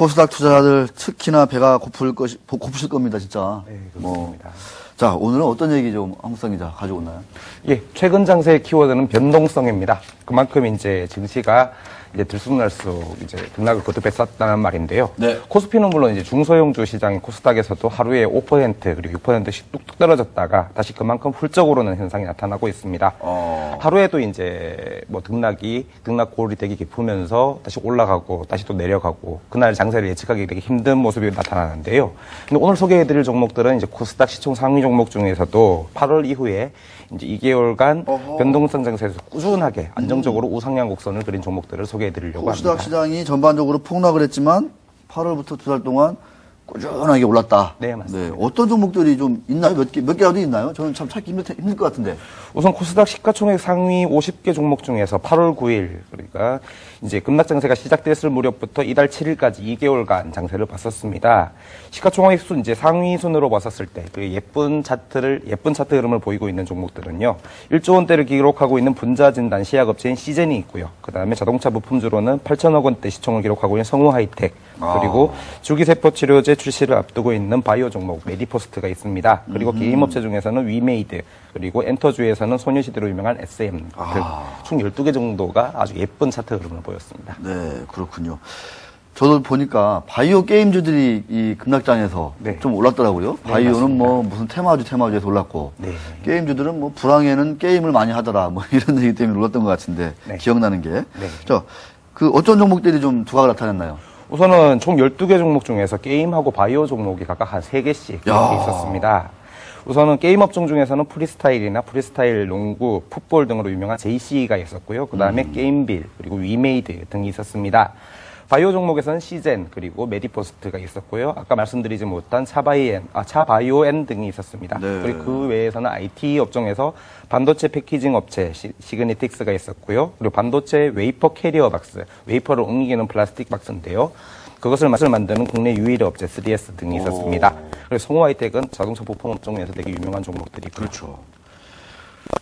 코스닥 투자자들 특히나 배가 고프실 겁니다, 진짜. 네, 그렇습니다. 자, 오늘은 어떤 얘기 좀 한국성 기자 가져오나요? 예, 최근 장세의 키워드는 변동성입니다. 그만큼 이제 증시가 이제 들쑥날쑥 이제 등락을 거듭했었다는 말인데요. 네. 코스피는 물론 이제 중소형주 시장인 코스닥에서도 하루에 5% 그리고 6%씩 뚝뚝 떨어졌다가 다시 그만큼 훌쩍 오르는 현상이 나타나고 있습니다. 하루에도 이제 뭐 등락 고울이 되게 깊으면서 다시 올라가고 다시 또 내려가고 그날 장세를 예측하기 되게 힘든 모습이 나타나는데요. 근데 오늘 소개해드릴 종목들은 이제 코스닥 시총 상위 종목 중에서도 8월 이후에 이제 2개월간 변동성 장세에서 꾸준하게 안정적으로 우상향 곡선을 그린 종목들을 소개해드리려고 합니다. 코스닥 시장이 전반적으로 폭락을 했지만 8월부터 두 달 동안 꾸준하게 올랐다. 네, 맞습니다. 네, 어떤 종목들이 좀 있나요? 몇 개라도 있나요? 저는 참 찾기 힘들 것 같은데. 우선 코스닥 시가총액 상위 50개 종목 중에서 8월 9일, 그러니까 이제 급락 장세가 시작됐을 무렵부터 이달 7일까지 2개월간 장세를 봤었습니다. 시가총액 순 이제 상위 순으로 봤었을 때 그 예쁜 차트 흐름을 보이고 있는 종목들은요. 1조 원대를 기록하고 있는 분자 진단 시약업체인 시젠이 있고요. 그다음에 자동차 부품주로는 8천억 원대 시총을 기록하고 있는 성우 하이텍, 그리고 줄기세포 치료제 출시를 앞두고 있는 바이오 종목 메디포스트가 있습니다. 그리고 게임업체 중에서는 위메이드, 그리고 엔터주에서는 소녀시대로 유명한 SM 등 총 12개 정도가 아주 예쁜 차트 흐름을 보였습니다. 네, 그렇군요. 저도 보니까 바이오 게임주들이 이 급락장에서 네. 좀 올랐더라고요. 네, 바이오는 맞습니다. 뭐 무슨 테마주에서 올랐고, 네. 게임주들은 뭐 불황에는 게임을 많이 하더라, 뭐 이런 얘기 때문에 올랐던 것 같은데, 네. 기억나는 게. 네. 자, 그 어떤 종목들이 좀 두각을 나타냈나요? 우선은 총 12개 종목 중에서 게임하고 바이오 종목이 각각 한 3개씩 이렇게 있었습니다. 우선은 게임 업종 중에서는 프리스타일이나 프리스타일 농구, 풋볼 등으로 유명한 JC가 있었고요. 그 다음에 게임빌, 그리고 위메이드 등이 있었습니다. 바이오 종목에서는 시젠, 그리고 메디포스트가 있었고요. 아까 말씀드리지 못한 차바이오엔 등이 있었습니다. 네. 그리고 그 외에서는 IT 업종에서 반도체 패키징 업체 시그니틱스가 있었고요. 그리고 반도체 웨이퍼 캐리어 박스, 웨이퍼를 옮기는 플라스틱 박스인데요. 그것을 만드는 국내 유일의 업체 3S 등이 있었습니다. 그리고 성우 하이텍은 자동차 부품 업종에서 되게 유명한 종목들이 있고요. 그렇죠.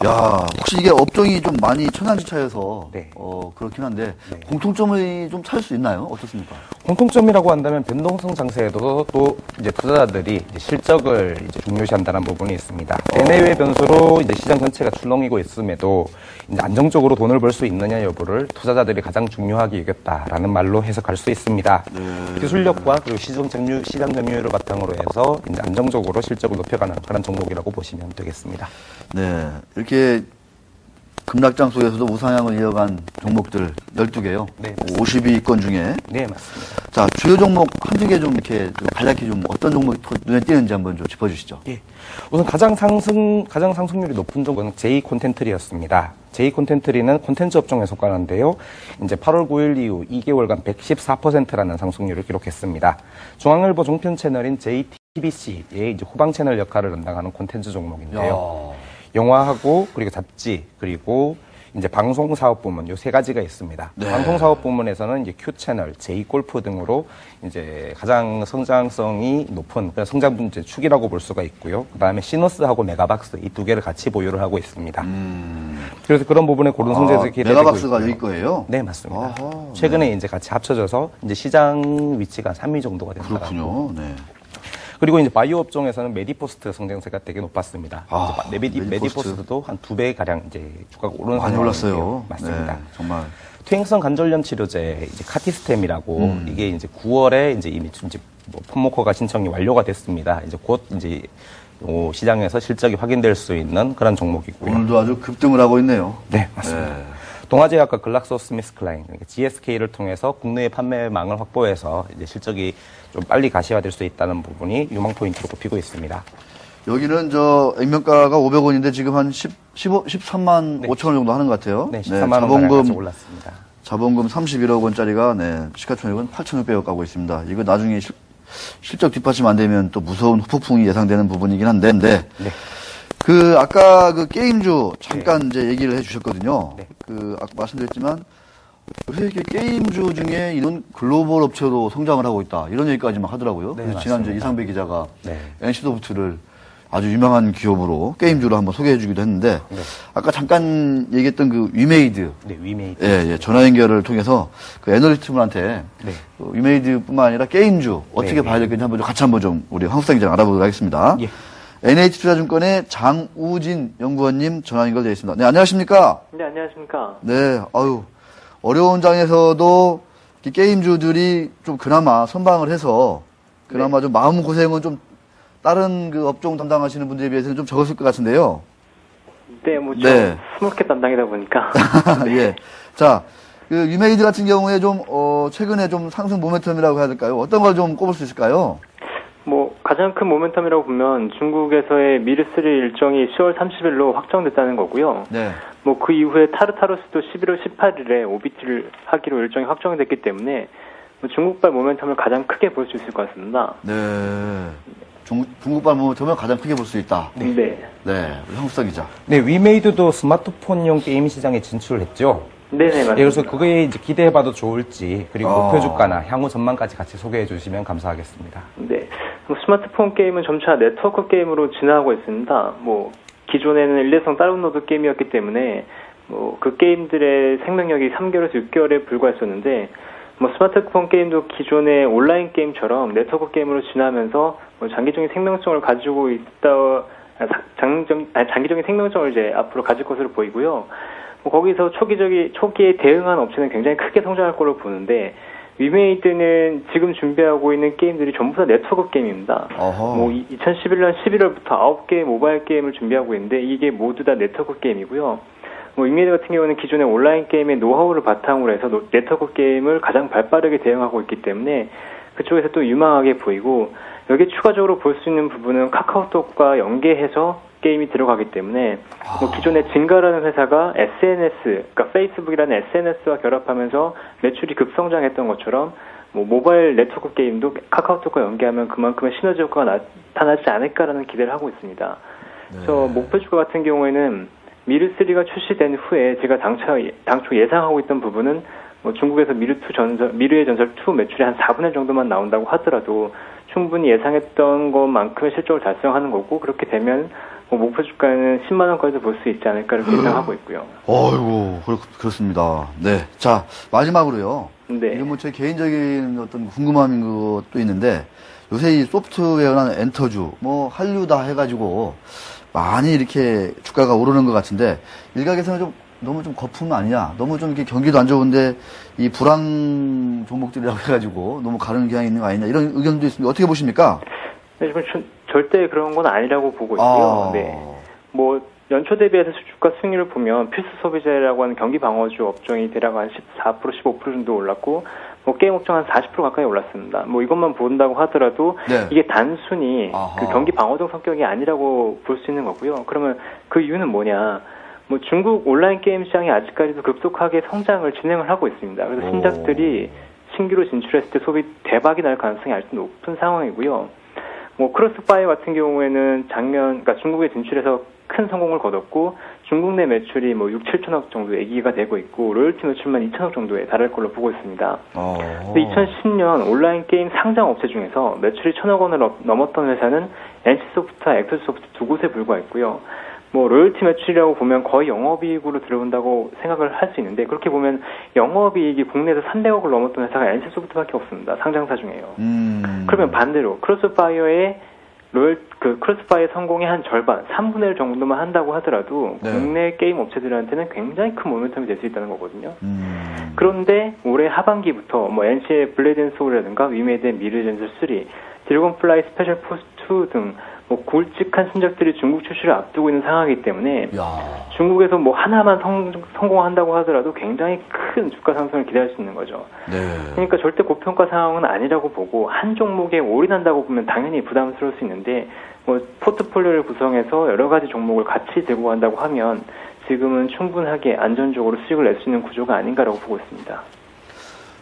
야, 혹시 이게 업종이 좀 많이 천양지차여서 네. 그렇긴 한데 네. 공통점을 좀 찾을 수 있나요? 어떻습니까? 공통점이라고 한다면 변동성 장세에도 또 이제 투자자들이 이제 실적을 이제 중요시한다는 부분이 있습니다. 내외 변수로 이제 시장 전체가 출렁이고 있음에도 이제 안정적으로 돈을 벌 수 있느냐 여부를 투자자들이 가장 중요하게 여겼다라는 말로 해석할 수 있습니다. 네. 기술력과 그리고 시장 점유율을 바탕으로 해서 이제 안정적으로 실적을 높여가는 그런 종목이라고 보시면 되겠습니다. 네. 이렇게 급락장 속에서도 우상향을 이어간 종목들 12개요. 네, 52건 중에. 네, 맞습니다. 자, 주요 종목 한두 개 좀 이렇게 간략히 좀 어떤 종목이 눈에 띄는지 한번 좀 짚어주시죠. 예. 우선 가장 상승률이 높은 종목은 J 콘텐트리였습니다. J 콘텐트리는 콘텐츠 업종에 속하는데요. 이제 8월 9일 이후 2개월간 114%라는 상승률을 기록했습니다. 중앙일보 종편 채널인 JTBC의 이제 후방 채널 역할을 담당하는 콘텐츠 종목인데요. 영화하고 그리고 잡지 그리고 이제 방송 사업 부문 요 세 가지가 있습니다. 네. 방송 사업 부문에서는 이제 Q 채널, J 골프 등으로 이제 가장 성장성이 높은 그런 성장 분제 축이라고 볼 수가 있고요. 그다음에 시너스하고 메가박스 이 두 개를 같이 보유를 하고 있습니다. 그래서 그런 부분에 고른 성적이 기대되고 메가박스가 있고요. 여기 거예요? 네, 맞습니다. 아하, 최근에 이제 같이 합쳐져서 이제 시장 위치가 3위 정도가 된다. 그렇군요. 네. 그리고 이제 바이오 업종에서는 메디포스트 성장세가 되게 높았습니다. 아, 이제 메디포스트도 한 2배 가량 이제 주가가 오르는 많이 올랐어요. 맞습니다. 네, 정말. 퇴행성 관절염 치료제 이제 카티스템이라고 이게 이제 9월에 이제 이미 뭐 폰모커가 신청이 완료가 됐습니다. 이제 곧 이제 시장에서 실적이 확인될 수 있는 그런 종목이고요. 오늘도 아주 급등을 하고 있네요. 네, 맞습니다. 네. 동아제약과 글락소스미스클라인, GSK를 통해서 국내의 판매망을 확보해서 이제 실적이 좀 빨리 가시화될 수 있다는 부분이 유망 포인트로 꼽히고 있습니다. 여기는 액면가가 500원인데 지금 한 13만 네. 5천 원 정도 하는 것 같아요. 네, 13만 원 가량 올랐습니다. 자본금 31억 원짜리가 시가총액은 8,600억 가고 있습니다. 이거 나중에 실적 뒷받침 안 되면 또 무서운 후폭풍이 예상되는 부분이긴 한데 네. 아까 그 게임주 잠깐 이제 얘기를 해주셨거든요. 네. 아까 말씀드렸지만 왜 이렇게 게임주 중에 이런 글로벌 업체로 성장을 하고 있다 이런 얘기까지 막 하더라고요. 네, 그래서 지난주에 맞습니다. 이상배 기자가 네. NC소프트를 아주 유명한 기업으로 게임주로 한번 소개해주기도 했는데 네. 아까 잠깐 얘기했던 그 위메이드, 네, 위메이드. 예, 전화 연결을 통해서 그 애널리스트분한테 네. 그 위메이드뿐만 아니라 게임주 어떻게 네, 봐야 될지 한번 같이 한번 좀 우리 황수상 기자 알아보도록 하겠습니다. 예. NH투자증권의 장우진 연구원님 전화 연결되어 있습니다. 네, 안녕하십니까? 네, 안녕하십니까. 네, 아유, 어려운 장에서도 이 게임주들이 좀 그나마 선방을 해서 그나마 좀 마음고생은 좀 다른 그 업종 담당하시는 분들에 비해서는 좀 적었을 것 같은데요. 네, 뭐, 네. 20개 담당이다 보니까. 예. 자, 그 유메이드 같은 경우에 좀, 최근에 좀 상승 모멘텀이라고 해야 될까요? 어떤 걸 좀 꼽을 수 있을까요? 뭐, 가장 큰 모멘텀이라고 보면 중국에서의 미르3 일정이 10월 30일로 확정됐다는 거고요. 네. 뭐, 그 이후에 타르타로스도 11월 18일에 오비트를 하기로 일정이 확정이 됐기 때문에 뭐 중국발 모멘텀을 가장 크게 볼 수 있을 것 같습니다. 네. 중국발 모멘텀을 가장 크게 볼 수 있다. 네. 네. 우리 황수상 기자. 네, 위메이드도 스마트폰용 게임 시장에 진출했죠. 네네, 맞습니다. 예, 그래서 그거에 이제 기대해봐도 좋을지, 그리고 아. 목표 주가나 향후 전망까지 같이 소개해 주시면 감사하겠습니다. 네. 뭐 스마트폰 게임은 점차 네트워크 게임으로 진화하고 있습니다. 뭐, 기존에는 일회성 다운로드 게임이었기 때문에, 뭐, 그 게임들의 생명력이 3개월에서 6개월에 불과했었는데, 뭐, 스마트폰 게임도 기존의 온라인 게임처럼 네트워크 게임으로 진화하면서, 뭐, 장기적인 생명성을 가지고 있다, 장기적인 생명성을 이제 앞으로 가질 것으로 보이고요. 뭐 거기서 초기에 대응한 업체는 굉장히 크게 성장할 걸로 보는데, 위메이드는 지금 준비하고 있는 게임들이 전부 다 네트워크 게임입니다. 어허. 뭐 2011년 11월부터 9개의 모바일 게임을 준비하고 있는데 이게 모두 다 네트워크 게임이고요. 뭐 위메이드 같은 경우는 기존의 온라인 게임의 노하우를 바탕으로 해서 네트워크 게임을 가장 발빠르게 대응하고 있기 때문에 그쪽에서 또 유망하게 보이고, 여기에 추가적으로 볼 수 있는 부분은 카카오톡과 연계해서 게임이 들어가기 때문에 뭐 기존의 진가라는 회사가 SNS, 그러니까 페이스북이라는 SNS와 결합하면서 매출이 급성장했던 것처럼 뭐 모바일 네트워크 게임도 카카오톡과 연계하면 그만큼의 시너지 효과가 나타나지 않을까라는 기대를 하고 있습니다. 그래서 목표 주가 같은 경우에는 미르3가 출시된 후에 제가 당초 예상하고 있던 부분은 뭐 중국에서 미르의 전설 2 매출이 한 4분의 1 정도만 나온다고 하더라도 충분히 예상했던 것만큼의 실적을 달성하는 거고, 그렇게 되면 뭐 목표 주가는 10만 원까지도 볼 수 있지 않을까 이렇게 예상하고 있고요. 어이구, 그렇습니다. 네. 자, 마지막으로요. 네. 이건 뭐 제 개인적인 어떤 궁금한 것도 있는데, 요새 이 소프트웨어나 엔터주, 뭐, 한류다 해가지고, 많이 이렇게 주가가 오르는 것 같은데, 일각에서는 너무 좀 거품 아니냐? 너무 좀 이렇게 경기도 안 좋은데, 이 불황 종목들이라고 해가지고, 너무 가는 경향이 있는 거 아니냐? 이런 의견도 있습니다. 어떻게 보십니까? 네, 절대 그런 건 아니라고 보고 있고요. 네. 뭐, 연초 대비해서 주가 수익률을 보면 필수 소비재라고 하는 경기 방어주 업종이 대략 한 14%, 15% 정도 올랐고, 뭐 게임 업종 한 40% 가까이 올랐습니다. 뭐 이것만 본다고 하더라도 네. 이게 단순히 아하. 그 경기 방어적 성격이 아니라고 볼 수 있는 거고요. 그러면 그 이유는 뭐냐? 뭐 중국 온라인 게임 시장이 아직까지도 급속하게 성장을 진행을 하고 있습니다. 그래서 신작들이 신규로 진출했을 때 소비 대박이 날 가능성이 아주 높은 상황이고요. 뭐 크로스파이어 같은 경우에는 그러니까 중국에 진출해서 큰 성공을 거뒀고, 중국 내 매출이 뭐 6, 7천억 정도 얘기가 되고 있고, 로열티 매출만 2천억 정도에 달할 걸로 보고 있습니다. 근데 2010년 온라인 게임 상장 업체 중에서 매출이 1,000억 원을 넘었던 회사는 NC소프트와 엑소소프트 두 곳에 불과했고요. 뭐 로열티 매출이라고 보면 거의 영업이익으로 들어온다고 생각을 할 수 있는데, 그렇게 보면 영업이익이 국내에서 300억을 넘었던 회사가 NC소프트밖에 없습니다. 상장사 중에요. 그러면 반대로 크로스파이어의 크로스파이어 성공의 한 절반, 3분의 1 정도만 한다고 하더라도 네. 국내 게임 업체들한테는 굉장히 큰 모멘텀이 될 수 있다는 거거든요. 그런데 올해 하반기부터 뭐 NC의 블레이드 앤 소울이라든가 위메이드의 미르전설 3, 드래곤플라이 스페셜 포스 2 등 뭐 굵직한 신작들이 중국 출시를 앞두고 있는 상황이기 때문에 중국에서 뭐 하나만 성공한다고 하더라도 굉장히 큰 주가 상승을 기대할 수 있는 거죠. 네. 그러니까 절대 고평가 상황은 아니라고 보고, 한 종목에 올인한다고 보면 당연히 부담스러울 수 있는데, 뭐 포트폴리오를 구성해서 여러 가지 종목을 같이 들고 간다고 하면 지금은 충분하게 안전적으로 수익을 낼 수 있는 구조가 아닌가라고 보고 있습니다.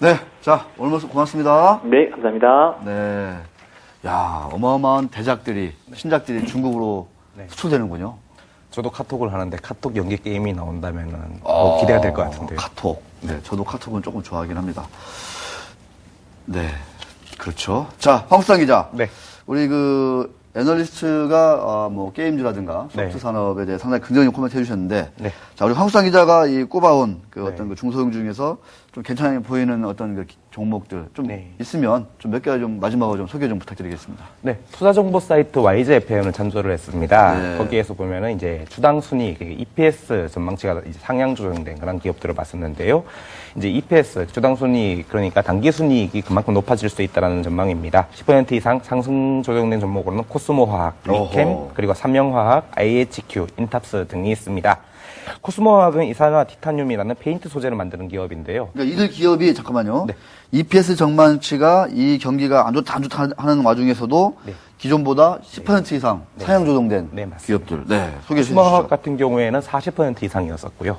네. 자, 오늘 말씀 고맙습니다. 네, 감사합니다. 네. 야, 어마어마한 대작들이, 신작들이 중국으로 수출되는군요. 저도 카톡을 하는데 카톡 연계 게임이 나온다면은 뭐 기대가 될 것 같은데요. 카톡. 네, 저도 카톡은 조금 좋아하긴 합니다. 네, 그렇죠. 자, 황수상 기자. 네. 우리 그 애널리스트가 뭐 게임즈라든가 소프트 네. 산업에 대해 상당히 긍정적인 코멘트 해주셨는데, 네. 자 우리 황수상 기자가 이 꼽아온 그 네. 어떤 그 중소형 중에서 좀 괜찮아 보이는 어떤 그 종목들 좀 네. 있으면 좀 몇 개 좀 마지막으로 좀 소개 좀 부탁드리겠습니다. 네, 투자 정보 사이트 YJFM을 참조를 했습니다. 네. 거기에서 보면은 이제 주당 순위, EPS 전망치가 이제 상향 조정된 그런 기업들을 봤었는데요. 이제 EPS 주당 순위, 그러니까 단기 순이익이 그만큼 높아질 수 있다라는 전망입니다. 10% 이상 상승 조정된 종목으로는 코스모화학, 리캠, 어허. 그리고 삼명화학, IHQ, 인탑스 등이 있습니다. 코스모화학은 이산화 티타늄이라는 페인트 소재를 만드는 기업인데요. 그러니까 이 기업이 잠깐만요. 네. EPS 전망치가 이 경기가 안 좋다 하는 와중에서도 네. 기존보다 10% 이상 상향 조정된 네, 맞습니다. 기업들. 네, 소개해 코스모화학 주시죠. 같은 경우에는 40% 이상이었었고요.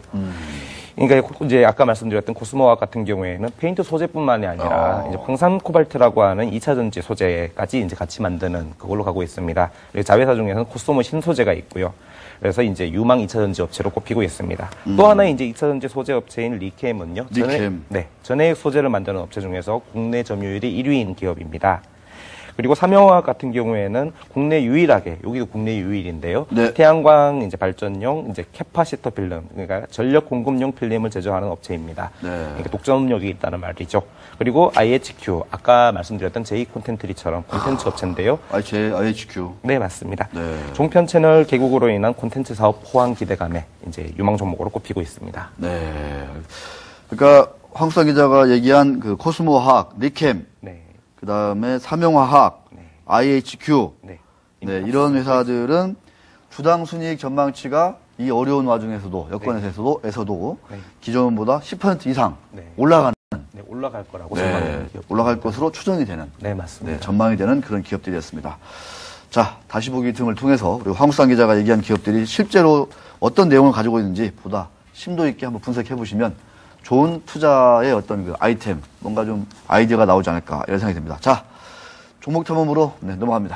그러니까 이제 아까 말씀드렸던 코스모화학 같은 경우에는 페인트 소재뿐만이 아니라 이제 황산 코발트라고 하는 2차 전지 소재까지 이제 같이 만드는 그걸로 가고 있습니다. 그리고 자회사 중에서는 코스모 신소재가 있고요. 그래서 이제 유망 2차 전지 업체로 꼽히고 있습니다. 또 하나의 이제 2차 전지 소재 업체인 리캠은요. 리캠. 전해액 소재를 만드는 업체 중에서 국내 점유율이 1위인 기업입니다. 그리고 삼영화학 같은 경우에는 국내 유일하게, 여기도 국내 유일인데요. 네. 태양광 이제 발전용 이제 캐파시터 필름, 그러니까 전력 공급용 필름을 제조하는 업체입니다. 네. 그러니까 독점력이 있다는 말이죠. 그리고 IHQ, 아까 말씀드렸던 j 콘텐트리처럼 콘텐츠 업체인데요. IHQ. 네, 맞습니다. 네. 종편 채널 개국으로 인한 콘텐츠 사업 호황 기대감에 이제 유망 종목으로 꼽히고 있습니다. 네. 그러니까 황수상 기자가 얘기한 그 코스모화학, 리캠, 네. 그 다음에 삼영화학, 네. IHQ, 네. 네, 이런 회사들은 주당 순이익 전망치가 이 어려운 와중에서도 여건에서도 네. 기존보다 10% 이상 네. 올라가는 네, 올라갈 거라고 네, 전망하는 기업. 올라갈 것으로 추정이 되는 네, 맞습니다. 네, 전망이 되는 그런 기업들이었습니다. 자, 다시 보기 등을 통해서 우리 황수상 기자가 얘기한 기업들이 실제로 어떤 내용을 가지고 있는지 보다 심도 있게 한번 분석해 보시면 좋은 투자의 어떤 그 아이템, 뭔가 좀 아이디어가 나오지 않을까 이런 생각이 듭니다. 자, 종목 탐험으로 넘어갑니다.